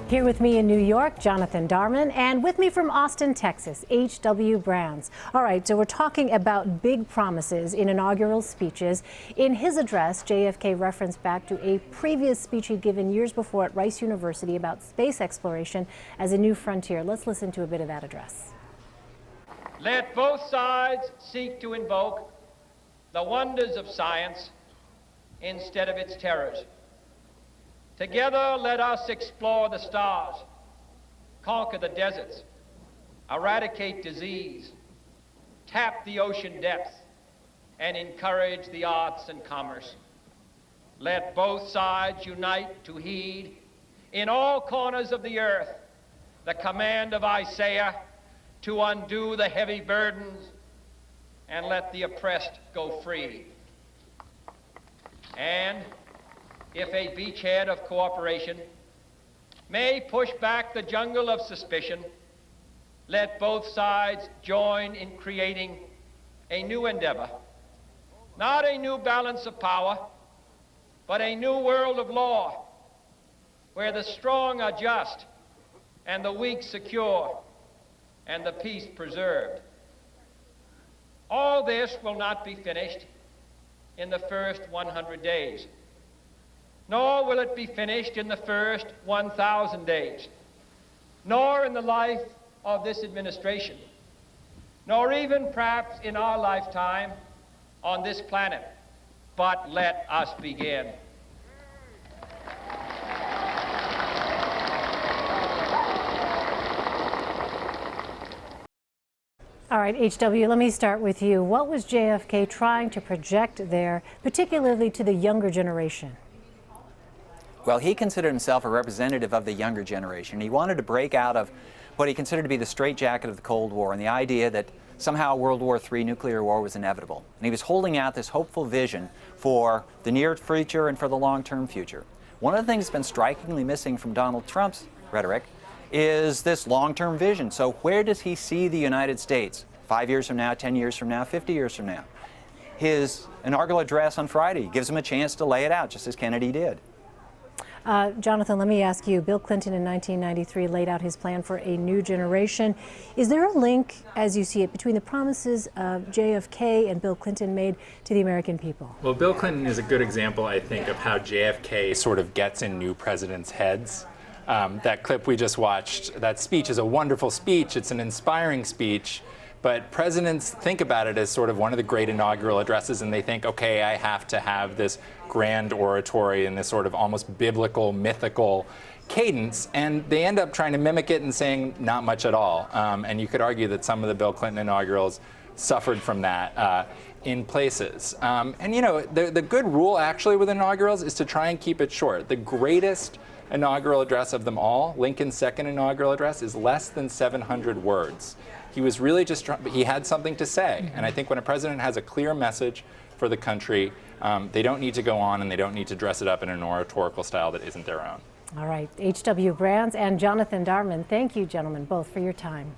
Here with me in New York, Jonathan Darman, and with me from Austin, Texas, H.W. Brands. All right, so we're talking about big promises in inaugural speeches. In his address, JFK referenced back to a previous speech he'd given years before at Rice University about space exploration as a new frontier. Let's listen to a bit of that address. Let both sides seek to invoke the wonders of science instead of its terrors. Together, let us explore the stars, conquer the deserts, eradicate disease, tap the ocean depths, and encourage the arts and commerce. Let both sides unite to heed in all corners of the earth the command of Isaiah to undo the heavy burdens and let the oppressed go free. And if a beachhead of cooperation may push back the jungle of suspicion, let both sides join in creating a new endeavor, not a new balance of power, but a new world of law, where the strong are just and the weak secure and the peace preserved. All this will not be finished in the first 100 days. Nor will it be finished in the first 1,000 days, nor in the life of this administration, nor even perhaps in our lifetime on this planet. But let us begin. All right, H.W., let me start with you. What was JFK trying to project there, particularly to the younger generation? Well, he considered himself a representative of the younger generation. He wanted to break out of what he considered to be the straitjacket of the Cold War and the idea that somehow World War III, nuclear war, was inevitable. And he was holding out this hopeful vision for the near future and for the long-term future. One of the things that's been strikingly missing from Donald Trump's rhetoric is this long-term vision. So where does he see the United States 5 years from now, 10 years from now, 50 years from now? His inaugural address on Friday gives him a chance to lay it out, just as Kennedy did. Jonathan, let me ask you, Bill Clinton in 1993 laid out his plan for a new generation. Is there a link, as you see it, between the promises JFK and Bill Clinton made to the American people? Well, Bill Clinton is a good example, I think, of how JFK sort of gets in new presidents' heads. That clip we just watched, that speech is a wonderful speech. It's an inspiring speech. But presidents think about it as sort of one of the great inaugural addresses, and they think, okay, I have to have this grand oratory and this sort of almost biblical, mythical cadence, and they end up trying to mimic it and saying not much at all. And you could argue that some of the Bill Clinton inaugurals suffered from that in places. And you know, the good rule actually with inaugurals is to try and keep it short. The greatest inaugural address of them all, Lincoln's second inaugural address, is less than 700 words. He was really just he had something to say. And I think when a president has a clear message for the country, they don't need to go on and they don't need to dress it up in an oratorical style that isn't their own. All right, H.W. Brands and Jonathan Darman, thank you, gentlemen, both for your time.